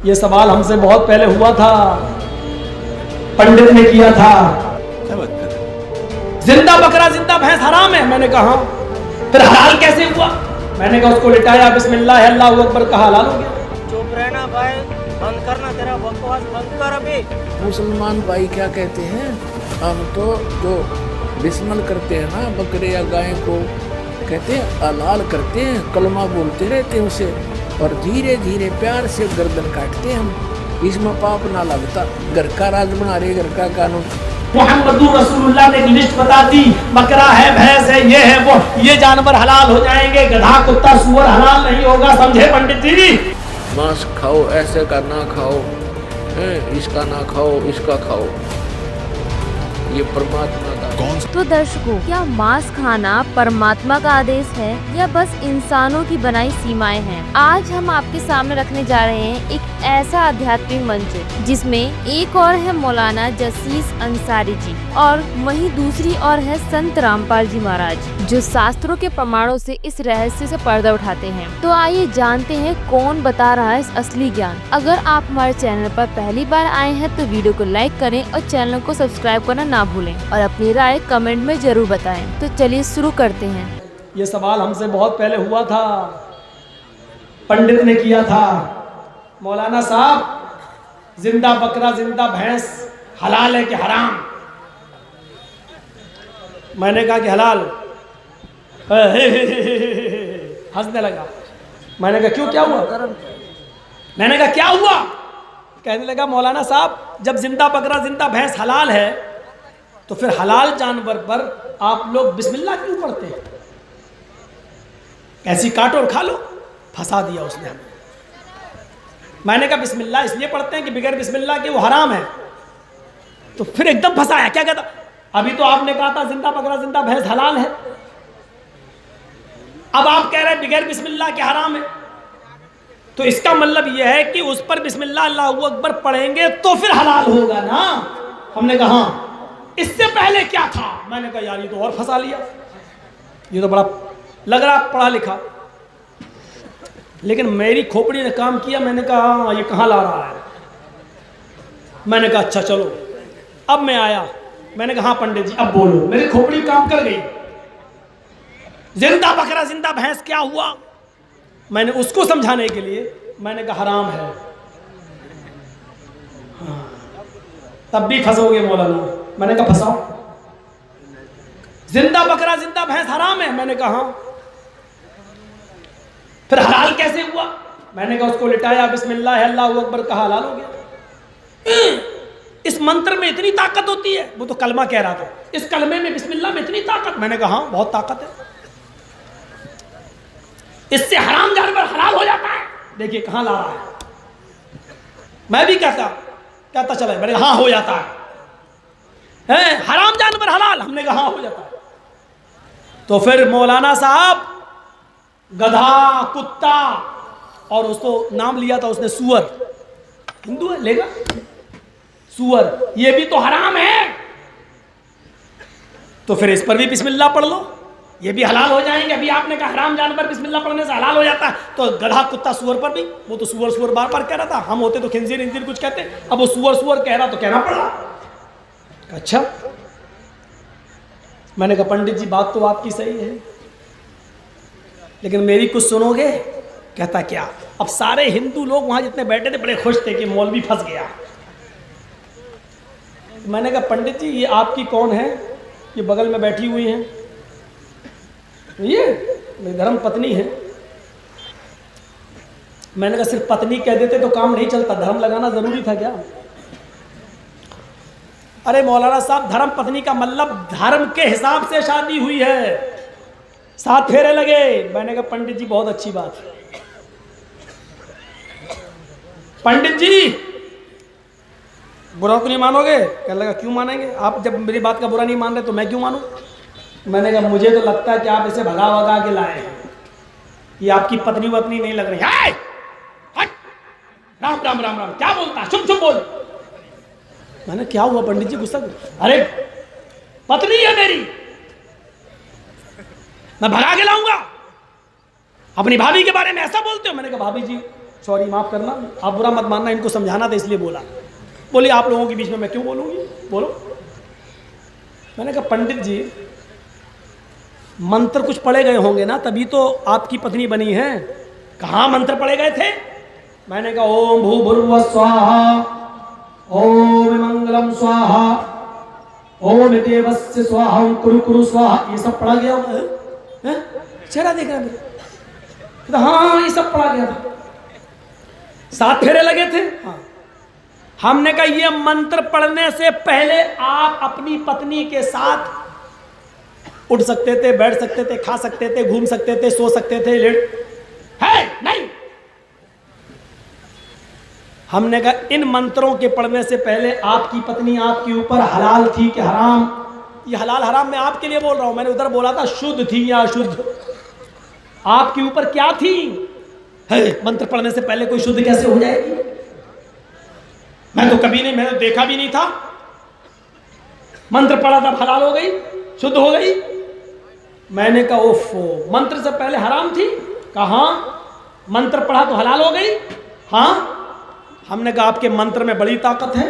ये सवाल हमसे बहुत पहले हुआ था, पंडित ने किया था। जिंदा बकरा जिंदा भैंस हराम है, मैंने कहा फिर हलाल कैसे हुआ? मैंने कहा उसको लिटाया, बिस्मिल्लाह अल्लाहू अकबर कहा, हलाल हो गया। चुप रहना भाई, बंद करना, तेरा बकवास बंद कर अभी। मुसलमान भाई क्या कहते हैं, हम तो जो बिस्मिल करते हैं ना बकरे या गाय को, कहते हैं हलाल करते हैं, कलमा बोलते रहते हैं उसे, और धीरे धीरे प्यार से गर्दन काटते हैं हम, इसमें पाप ना लगता। घर का राज बना रहे, घर का कानून। मुहम्मदुर रसूलुल्लाह ने एक लिस्ट बता दी, बकरा है, भैंस है, ये है वो, ये जानवर हलाल हो जाएंगे, गधा कुत्ता सुअर हलाल नहीं होगा। समझे पंडित जी? मांस खाओ, ऐसे का ना खाओ, इसका ना खाओ, इसका खाओ, ये परमात्मा का। तो दर्शकों, क्या मांस खाना परमात्मा का आदेश है या बस इंसानों की बनाई सीमाएं हैं? आज हम आपके सामने रखने जा रहे हैं एक ऐसा आध्यात्मिक मंच जिसमें एक और है मौलाना जसीस अंसारी जी और वहीं दूसरी और है संत रामपाल जी महाराज, जो शास्त्रों के प्रमाणों से इस रहस्य से पर्दा उठाते हैं। तो आइए जानते हैं कौन बता रहा है इस असली ज्ञान। अगर आप हमारे चैनल पर पहली बार आए हैं तो वीडियो को लाइक करें और चैनल को सब्सक्राइब करना ना भूलें और अपनी राय कमेंट में जरूर बताएं। तो चलिए शुरू करते हैं। ये सवाल हमसे बहुत पहले हुआ था, पंडित ने किया था, मौलाना साहब जिंदा बकरा जिंदा भैंस हलाल है कि हराम? मैंने कहा कि हलाल। हंसने लगा। मैंने कहा क्यों, क्या हुआ? मैंने कहा क्या हुआ? कहने लगा मौलाना साहब जब जिंदा बकरा जिंदा भैंस हलाल है तो फिर हलाल जानवर पर आप लोग बिस्मिल्लाह क्यों पढ़ते हैं? ऐसी काटो और खा लो। फंसा दिया उसने हमें। मैंने कहा बिस्मिल्लाह इसलिए पढ़ते हैं कि बगैर बिस्मिल्लाह के वो हराम है। तो फिर एकदम फंसाया। क्या कहता, अभी तो आपने कहा था जिंदा बकरा जिंदा भैंस हलाल है, अब आप कह रहे हैं बगैर बिस्मिल्लाह के हराम है। तो इसका मतलब यह है कि उस पर बिस्मिल्लाह अल्लाहू अकबर पढ़ेंगे तो फिर हलाल होगा ना? हमने कहा हाँ। इससे पहले क्या था? मैंने कहा यार ये तो और फंसा लिया, ये तो बड़ा लग रहा पढ़ा लिखा। लेकिन मेरी खोपड़ी ने काम किया। मैंने कहा हाँ ये कहाँ ला रहा है? मैंने कहा अच्छा चलो। अब मैं आया, मैंने कहा हाँ पंडित जी अब बोलो। मेरी खोपड़ी काम कर गई। जिंदा बकरा जिंदा भैंस क्या हुआ? मैंने उसको समझाने के लिए मैंने कहा हराम है। हाँ, तब भी फंसोगे मौलाना। मैंने कहा फंसाओ। जिंदा बकरा जिंदा भैंस हराम है? मैंने कहा हाँ। फिर हलाल कैसे हुआ? मैंने कहा उसको लिटाया, बिस्मिल्लाह अल्लाहू अकबर कहा, हलाल हो गया। इस मंत्र में इतनी ताकत होती है? वो तो कलमा कह रहा था, इस कलमे में बिस्मिल्लाह में इतनी ताकत? मैंने कहा हाँ बहुत ताकत है। इससे हराम जानवर हलाल हो जाता है। देखिए कहां ला रहा है। मैं भी कहता चला। मैंने कहा हाँ हो जाता है हराम जानवर हलाल? हमने कहा हाँ हो जाता है। तो फिर मौलाना साहब गधा कुत्ता और उसको नाम लिया था उसने सुअर, हिंदू है लेगा सुअर, ये भी तो हराम है। तो फिर इस पर भी बिस्मिल्लाह पढ़ लो, ये भी हलाल हो जाएंगे। अभी आपने कहा हराम जानवर बिस्मिल्लाह पढ़ने से हलाल हो जाता है, तो गधा कुत्ता सुअर पर भी, वो तो सुअर सुअर बार बार कह रहा था, हम होते तो खिंजीर इंजीर कुछ कहते, अब वो सुअर सुअर कह रहा तो कहना पड़ा। अच्छा मैंने कहा पंडित जी बात तो आपकी सही है, लेकिन मेरी कुछ सुनोगे? कहता क्या? अब सारे हिंदू लोग वहां जितने बैठे थे बड़े खुश थे कि मौलवी फंस गया। मैंने कहा पंडित जी ये आपकी कौन है? ये बगल में बैठी हुई हैं, ये मेरी धर्म पत्नी है। मैंने कहा सिर्फ पत्नी कह देते तो काम नहीं चलता, धर्म लगाना जरूरी था क्या? अरे मौलाना साहब धर्म पत्नी का मतलब धर्म के हिसाब से शादी हुई है, 7 फेरे लगे। मैंने कहा पंडित जी बहुत अच्छी बात है। पंडित जी बुरा तो नहीं मानोगे? कहने लगा क्यों मानेंगे, आप जब मेरी बात का बुरा नहीं मान रहे तो मैं क्यों मानूं? मैंने कहा मुझे तो लगता है कि आप इसे भगा भगा के लाए हैं, ये आपकी पत्नी वत्नी नहीं लग रही है। हट! राम राम राम राम क्या बोलता, चुप चुप बोल। मैंने क्या हुआ पंडित जी गुस्सा? अरे पत्नी है मेरी, मैं भगा के लाऊंगा? अपनी भाभी के बारे में ऐसा बोलते हो? मैंने कहा भाभी जी सॉरी माफ़ करना, आप बुरा मत मानना, इनको समझाना था इसलिए बोला। बोली आप लोगों के बीच में मैं क्यों बोलूँगी, बोलो। मैंने कहा पंडित जी मंत्र कुछ पढ़े गए होंगे ना, तभी तो आपकी पत्नी बनी है। कहाँ मंत्र पढ़े गए थे? मैंने कहा ओम भूर्भुवः स्वाहा, ओम मंगलम स्वाहा, ओम देवस्य स्वाहा, ओम कुरु कुरु स्वाहा, ये सब पढ़ा गया होगा। चेहरा देख रहा मेरा, हाँ ये सब पढ़ा गया था। 7 फेरे लगे थे। हाँ। हमने कहा ये मंत्र पढ़ने से पहले आप अपनी पत्नी के साथ उठ सकते थे, बैठ सकते थे, खा सकते थे, घूम सकते थे, सो सकते थे, लेट है नहीं। हमने कहा इन मंत्रों के पढ़ने से पहले आपकी पत्नी आपके ऊपर हलाल थी कि हराम? ये हलाल हराम मैं आपके लिए बोल रहा हूं, मैंने उधर बोला था शुद्ध थी या अशुद्ध। आपके ऊपर क्या थी? है मंत्र पढ़ने से पहले कोई शुद्ध कैसे हो जाएगी? मैं तो कभी नहीं, मैंने देखा भी नहीं था। मंत्र पढ़ा था हलाल हो गई, शुद्ध हो गई। मैंने कहा ओफो, मंत्र से पहले हराम थी? कहा मंत्र पढ़ा तो हलाल हो गई। हाँ। हमने कहा आपके मंत्र में बड़ी ताकत है,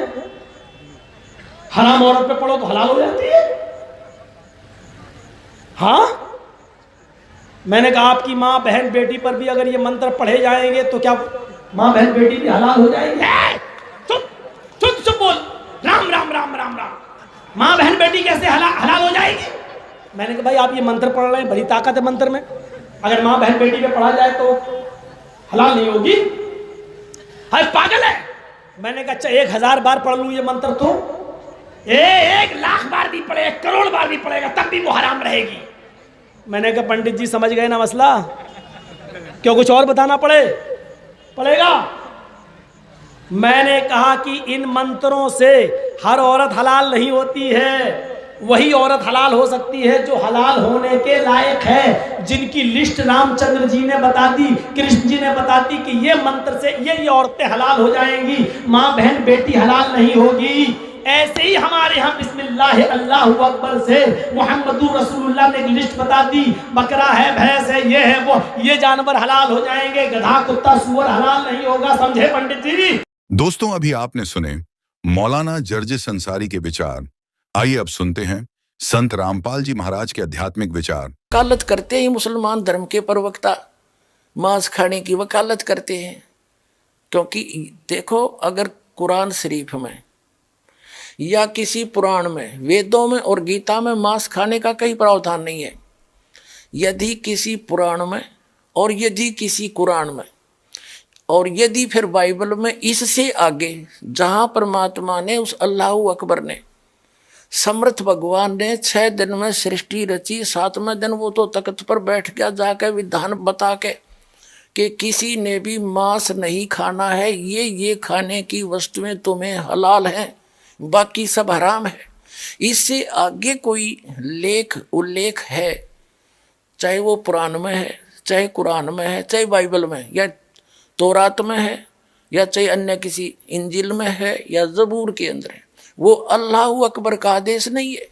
हराम औरत पे पढ़ो तो हलाल हो जाती है। हाँ। मैंने कहा आपकी माँ बहन बेटी पर भी अगर ये मंत्र पढ़े जाएंगे तो क्या माँ बहन बेटी भी हलाल हो जाएंगे? चुप चुप चुप बोल, राम राम राम राम राम। माँ बहन बेटी कैसे हलाल हो जाएगी? मैंने कहा भाई आप ये मंत्र पढ़ रहे हैं, बड़ी ताकत है मंत्र में, अगर माँ बहन बेटी पे पढ़ा जाए तो हलाल नहीं होगी। अरे पागल है। मैंने कहा अच्छा 1000 बार पढ़ लूं ये मंत्र तो 1 लाख बार भी पढ़े, 1 करोड़ बार भी पढ़ेगा तब भी वो हराम रहेगी। मैंने कहा पंडित जी समझ गए ना मसला, क्यों कुछ और बताना पड़ेगा? मैंने कहा कि इन मंत्रों से हर औरत हलाल नहीं होती है, वही औरत हलाल हो सकती है जो हलाल होने के लायक है, जिनकी लिस्ट रामचंद्र जी ने बता दी, कृष्ण जी ने बता दी कि ये मंत्र से ये औरतें हलाल हो जाएंगी, माँ बहन बेटी हलाल नहीं होगी। ऐसे ही हमारे यहाँ बिस्मिल्लाह अल्लाहु अकबर से मोहम्मदुर रसूलुल्लाह ने एक लिस्ट बता दी, बकरा है, भैंस है, ये है वो, ये जानवर हलाल हो जाएंगे, गधा कुत्ता सूअर हलाल नहीं होगा। समझे पंडित जी? दोस्तों अभी आपने सुने मौलाना जर्जिस अंसारी के विचार। आइए अब सुनते हैं संत रामपाल जी महाराज के आध्यात्मिक विचार। वकालत करते हैं मुसलमान धर्म के प्रवक्ता, मांस खाने की वकालत करते हैं। क्योंकि देखो अगर कुरान शरीफ में या किसी पुराण में, वेदों में और गीता में मांस खाने का कहीं प्रावधान नहीं है। यदि किसी पुराण में और यदि किसी कुरान में और यदि फिर बाइबल में, इससे आगे जहाँ परमात्मा ने उस अल्लाहु अकबर ने, समर्थ भगवान ने 6 दिन में सृष्टि रची, 7वें दिन वो तो तख्त पर बैठ गया जाकर विधान बता के कि किसी ने भी मांस नहीं खाना है, ये खाने की वस्तुएं तुम्हें हलाल हैं, बाकी सब हराम है। इससे आगे कोई लेख उल्लेख है, चाहे वो पुराण में है, चाहे कुरान में है, चाहे बाइबल में या तौरात में है, या चाहे अन्य किसी इंजिल में है या ज़बूर के अंदर है, वो अल्लाहु अकबर का आदेश नहीं है,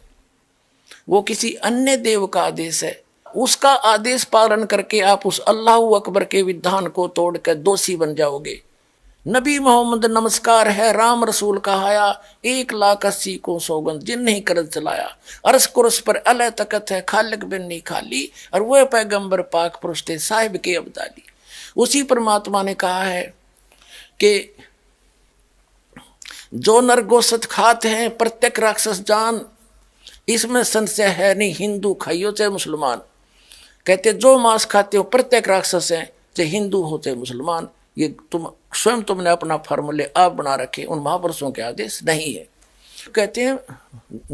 वो किसी अन्य देव का आदेश है। उसका आदेश पालन करके आप उस अल्लाहु अकबर के विधान को तोड़कर दोषी बन जाओगे। नबी मोहम्मद नमस्कार है, राम रसूल कहाया, 1,80,000 को सौगंध जिन नहीं करत चलाया, अरस कुरस पर अल तकत है, खालिक बिन नहीं खाली, और वह पैगंबर पाक पुरुष थे साहिब के अब्दाली। उसी परमात्मा ने कहा है कि जो नर गोश्त खाते हैं प्रत्येक राक्षस जान, इसमें संशय है नहीं, हिंदू खाइयो चाहे मुसलमान। कहते जो मांस खाते हो प्रत्येक राक्षस हैं, चाहे हिंदू हो चाहे मुसलमान। ये तुमने अपना फार्मूले आप बना रखे, उन महापुरुषों के आदेश नहीं है। कहते हैं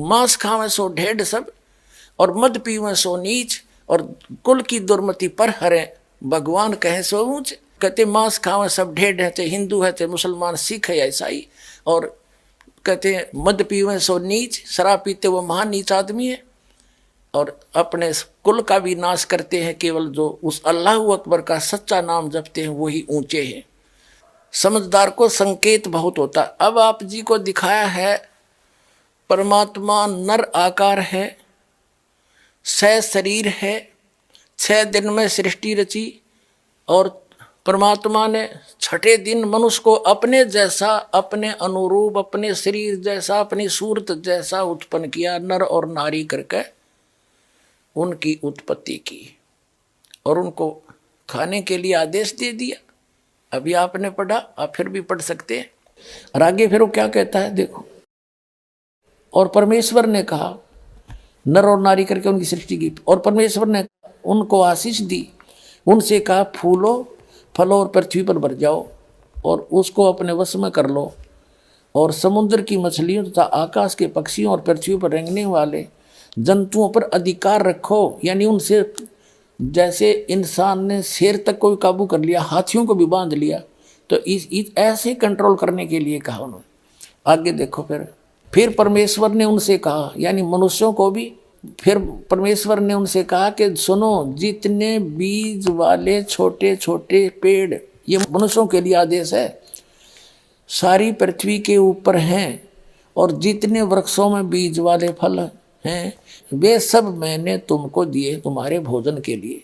मांस खावे सो ढेढ़ सब, और मद पीवे सो नीच, और कुल की दुर्मति पर हरे भगवान कहे सो ऊंच। कहते मांस खावे सब ढेढ़ है, चाहे हिंदू है चाहे मुसलमान, सिख है या ईसाई। और कहते हैं मद पीवे सो नीच, शराब पीते वो महान नीच आदमी है, और अपने कुल का भी नाश करते हैं। केवल जो उस अल्लाहु अकबर का सच्चा नाम जपते हैं वही ऊंचे हैं। समझदार को संकेत बहुत होता। अब आप जी को दिखाया है परमात्मा नर आकार है, 6 शरीर है, 6 दिन में सृष्टि रची, और परमात्मा ने छठे दिन मनुष्य को अपने जैसा, अपने अनुरूप, अपने शरीर जैसा, अपनी सूरत जैसा उत्पन्न किया, नर और नारी करके उनकी उत्पत्ति की और उनको खाने के लिए आदेश दे दिया। अभी आपने पढ़ा, आप फिर भी पढ़ सकते हैं। और आगे फिर वो क्या कहता है देखो, और परमेश्वर ने कहा, नर और नारी करके उनकी सृष्टि की, और परमेश्वर ने उनको आशीष दी, उनसे कहा फूलो फलो और पृथ्वी पर भर जाओ और उसको अपने वश में कर लो, और समुद्र की मछलियों तथा आकाश के पक्षियों और पृथ्वी पर रेंगने वाले जंतुओं पर अधिकार रखो। यानी उनसे जैसे इंसान ने शेर तक को भी काबू कर लिया, हाथियों को भी बांध लिया, तो इस ऐसे कंट्रोल करने के लिए कहा उन्होंने। आगे देखो, फिर परमेश्वर ने उनसे कहा, यानी मनुष्यों को भी, फिर परमेश्वर ने उनसे कहा कि सुनो, जितने बीज वाले छोटे छोटे पेड़, ये मनुष्यों के लिए आदेश है, सारी पृथ्वी के ऊपर हैं, और जितने वृक्षों में बीज वाले फल हैं, वे सब मैंने तुमको दिए तुम्हारे भोजन के लिए।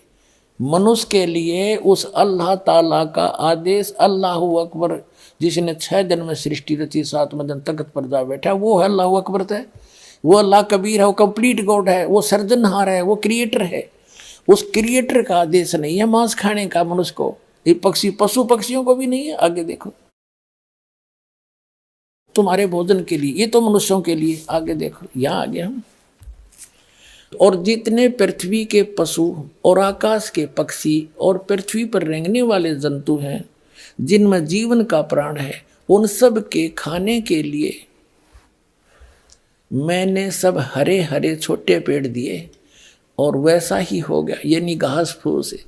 मनुष्य के लिए उस अल्लाह ताला का आदेश, अल्लाहु अकबर, जिसने 6 दिन में सृष्टि रची, 7वें दिन तख्त पर जा बैठा, वो है अल्लाहु अकबर है। वो अल्लाह कबीर है, वो कंप्लीट गॉड है, वो सर्जनहार है, वो क्रिएटर है। उस क्रिएटर का आदेश नहीं है मांस खाने का मनुष्य को, ये पशु पक्षियों को भी नहीं है। आगे देखो, तुम्हारे भोजन के लिए, ये तो मनुष्यों के लिए। आगे देखो, यहाँ आगे हम, और जितने पृथ्वी के पशु और आकाश के पक्षी और पृथ्वी पर रेंगने वाले जंतु हैं, जिनमें जीवन का प्राण है, उन सब के खाने के लिए मैंने सब हरे हरे छोटे पेड़ दिए, और वैसा ही हो गया, यानी घास फूस से।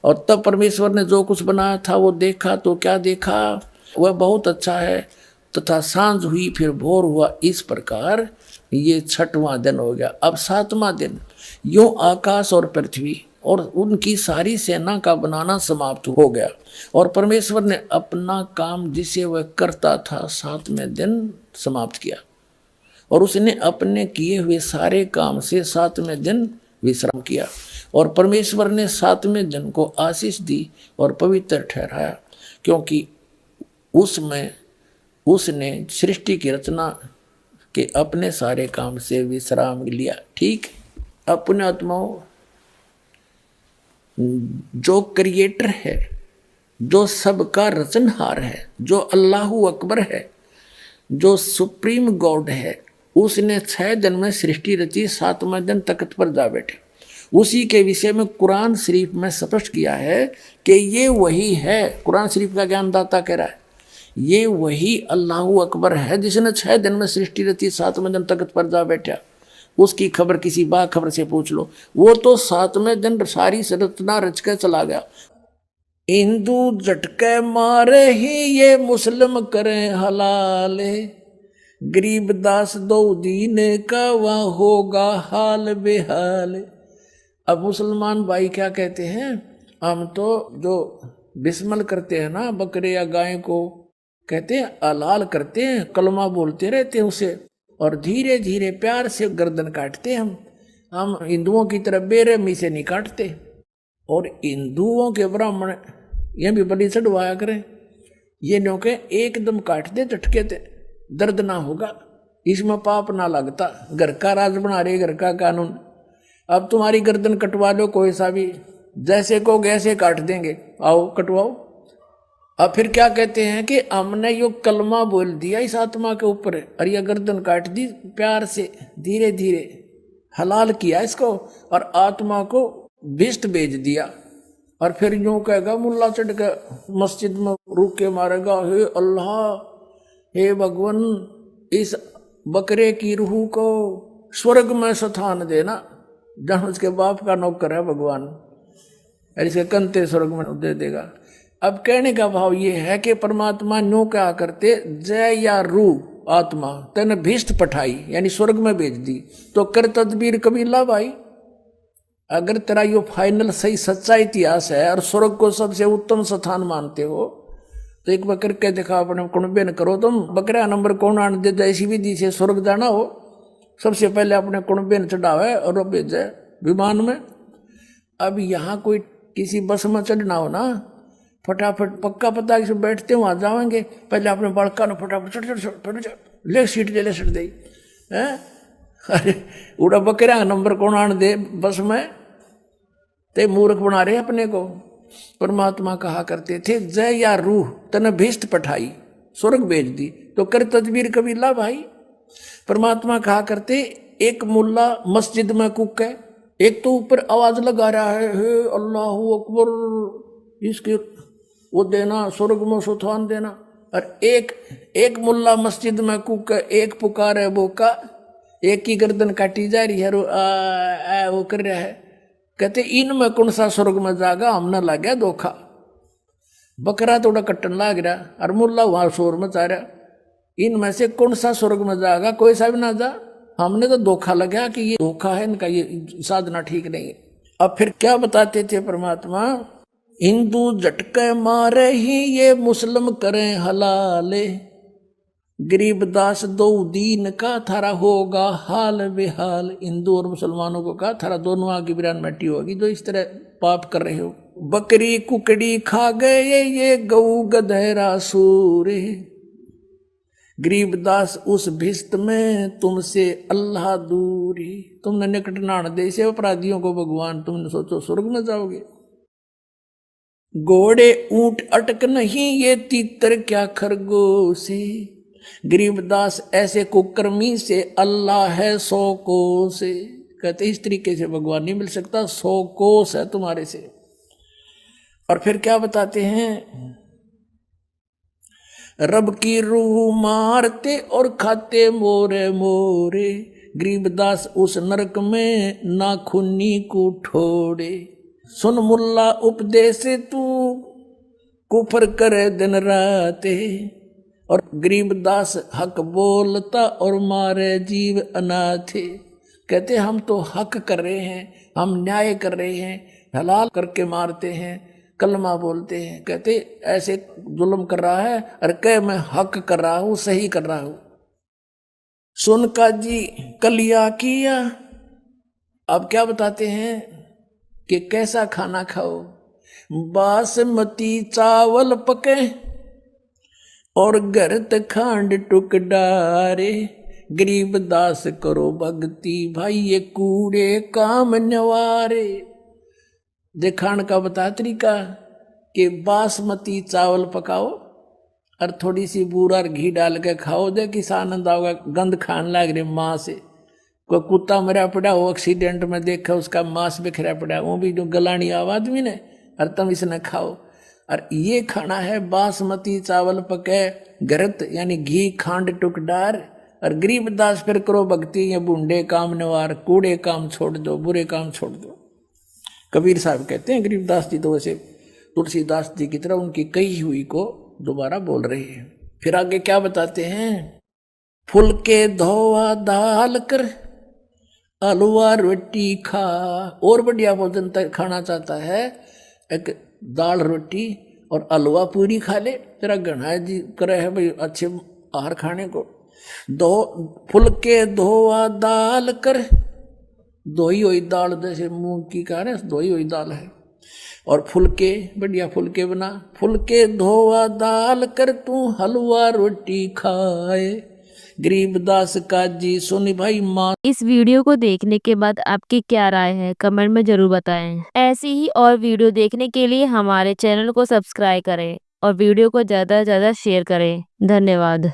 और तब परमेश्वर ने जो कुछ बनाया था वो देखा, तो क्या देखा, वह बहुत अच्छा है। तथा सांझ हुई, फिर भोर हुआ, इस प्रकार ये 6वां दिन हो गया। अब 7वां दिन, यूं आकाश और पृथ्वी और उनकी सारी सेना का बनाना समाप्त हो गया, और परमेश्वर ने अपना काम जिसे वह करता था 7वें दिन समाप्त किया, और उसने अपने किए हुए सारे काम से 7वें दिन विश्राम किया। और परमेश्वर ने 7वें दिन को आशीष दी और पवित्र ठहराया, क्योंकि उसमें उसने सृष्टि की रचना के अपने सारे काम से विश्राम लिया। ठीक, अपने आत्माओं, जो क्रिएटर है, जो सबका रचनहार है, जो अल्लाहु अकबर है, जो सुप्रीम गॉड है, उसने 6 दिन में सृष्टि रची, 7वें दिन तख्त पर जा बैठे। उसी के विषय में कुरान शरीफ में स्पष्ट किया है कि ये वही है। कुरान शरीफ का ज्ञानदाता कह रहा है, ये वही अल्लाहु अकबर है जिसने 6 दिन में सृष्टि रची, 7वें दिन तख्त पर जा बैठा। उसकी खबर किसी बाखबर से पूछ लो, वो तो 7वें दिन सारी रचना रच के चला गया। हिंदू झटके मारे ही ये मुस्लिम करें हलाल, गरीब दास दो दीन का वहाँ होगा हाल बेहाल। अब मुसलमान भाई क्या कहते हैं, हम तो जो बिस्मिल करते हैं ना, बकरे या गाय को कहते हैं हलाल करते हैं, कलमा बोलते रहते हैं उसे, और धीरे धीरे प्यार से गर्दन काटते हैं। हम हिंदुओं की तरह बेरहमी से नहीं काटते। और हिंदुओं के ब्राह्मण ये भी बलि चढ़वाया करें, ये नो के एकदम काट दे झटके थे, दर्द ना होगा, इसमें पाप ना लगता। घर का राज बना रहे, घर का कानून। अब तुम्हारी गर्दन कटवा लो कोई सा भी, जैसे को गैसे काट देंगे, आओ कटवाओ। अब फिर क्या कहते हैं कि हमने यो कलमा बोल दिया इस आत्मा के ऊपर, और यह गर्दन काट दी, प्यार से धीरे धीरे हलाल किया इसको, और आत्मा को भिष्ट भेज दिया। और फिर यूं कहेगा, मुल्ला चढ़ के मस्जिद में रुक के मारेगा, हे अल्लाह, हे भगवान, इस बकरे की रूह को स्वर्ग में स्थान देना, जहाँ उसके बाप का नौकर है भगवान, और इसके कंते स्वर्ग में दे देगा। अब कहने का भाव ये है कि परमात्मा न्यू क्या करते, जय या रूह आत्मा तेने भिष्ट पठाई, यानी स्वर्ग में भेज दी, तो कर तदबीर कबीला भाई। अगर तेरा यो फाइनल सही सच्चा इतिहास है और स्वर्ग को सबसे उत्तम स्थान मानते हो, तो एक बार करके दिखा, अपने कुणबे न करो तुम। बकरा नंबर कौन आने दे, जैसी विधि से स्वर्ग जाना हो, सबसे पहले अपने कुणबे न चढ़ावे और भेजे विमान में। अब यहाँ कोई किसी बस में चढ़ना हो ना, फटाफट पक्का पता कि बैठते वहाँ जाएंगे, पहले अपने बड़का ने फटाफट ले सीट ले सट दे हैं। अरे उड़ा बकरा नंबर कौन आन दे बस में, ते मूर्ख बना रहे अपने को। परमात्मा कहा करते थे जय या रूह तने भीष्ट पठाई स्वर्ग भेज दी तो कर तदबीर कबीला भाई। परमात्मा कहा करते एक मुल्ला मस्जिद में कुक है, एक तो ऊपर आवाज लगा रहा है हे अल्लाह अकबर, इसके वो देना स्वर्ग में सुथान देना, और एक मुल्ला मस्जिद में कुक है, एक पुकार है बोका, एक की गर्दन काटी जा रही है वो कर रहा है। कहते इनमें कौन सा स्वर्ग में जागा, हमने लग गया धोखा। बकरा थोड़ा कट्टन लाग रहा और मुल्ला वहां शोर में जा रहा, इनमें से कौन सा स्वर्ग में जाएगा, कोई सा भी ना जा। हमने तो धोखा लगा कि ये धोखा है इनका, ये साधना ठीक नहीं है। अब फिर क्या बताते थे परमात्मा, हिंदू झटके मारे ही ये मुस्लिम करें हलाले, गरीबदास दो दीन का थारा होगा हाल बेहाल। हिंदू और मुसलमानों को कहा थारा दोनों आगे बिरान मट्टी होगी जो इस तरह पाप कर रहे हो। बकरी कुकड़ी खा गए ये गऊ गधेरा सूरे, गरीबदास उस भिस्त में तुमसे अल्लाह दूरी। तुमने निकट नाण दे से अपराधियों को भगवान, तुमने सोचो स्वर्ग में जाओगे। घोड़े ऊंट अटक नहीं ये तीतर क्या खरगोशी, गरीबदास ऐसे कुकर्मी से अल्लाह है 100 कोस से। कहते इस तरीके से भगवान नहीं मिल सकता, 100 कोस है तुम्हारे से। और फिर क्या बताते हैं, रब की रूह मारते और खाते मोरे मोरे, गरीबदास उस नरक में नाखूनी को ठोड़े। सुन मुल्ला उपदेश तू कुफर करे दिन राते, और गरीबदास हक बोलता और मारे जीव अनाथे। कहते हम तो हक कर रहे हैं, हम न्याय कर रहे हैं, हलाल करके मारते हैं, कलमा बोलते हैं। कहते ऐसे जुल्म कर रहा है और कह मैं हक कर रहा हूं, सही कर रहा हूं। सुन का जी कलिया किया। अब क्या बताते हैं कि कैसा खाना खाओ, बासमती चावल पके और गरत खांड टुक डारे, गरीबदास करो भक्ति भाई ये कूड़े काम नवारे। खान का बता तरीका कि बासमती चावल पकाओ और थोड़ी सी बूरा और घी डाल के खाओ, दे किस आनंद आओगा। गंद खान लग रही माँ से, कोई कुत्ता मरा पड़ा हो एक्सीडेंट में देखा उसका मांस बिखरा पड़ा, वो भी जो गलानी आवाज में ने, और तुम इसने खाओ। और ये खाना है बासमती चावल पके गरत यानी घी खांड टुक डार, और गरीबदास फिर करो भक्ति ये बूढ़े काम नवार, कूड़े काम छोड़ दो, बुरे काम छोड़ दो। कबीर साहब कहते हैं गरीबदास जी तो वैसे तुलसीदास जी की तरह उनकी कही हुई को दोबारा बोल रहे हैं। फिर आगे क्या बताते हैं, फुलके धोआ दाल कर हलवा रोटी खा। और बढ़िया भोजन खाना चाहता है, एक दाल रोटी और हलवा पूरी खा ले, तेरा गणा जी करे है भाई अच्छे आहार खाने को। दो फुलके धोआ दाल कर, धोई हुई दाल जैसे मूंग की कहा ना, धोई हुई दाल है। और फुलके बढ़िया फुलके बना, फुलके धोआ दाल कर तू हलवा रोटी खाए, गरीबदास का जी सुन भाई माँ। इस वीडियो को देखने के बाद आपकी क्या राय है कमेंट में जरूर बताएं। ऐसी ही और वीडियो देखने के लिए हमारे चैनल को सब्सक्राइब करें और वीडियो को ज्यादा से ज्यादा शेयर करें। धन्यवाद।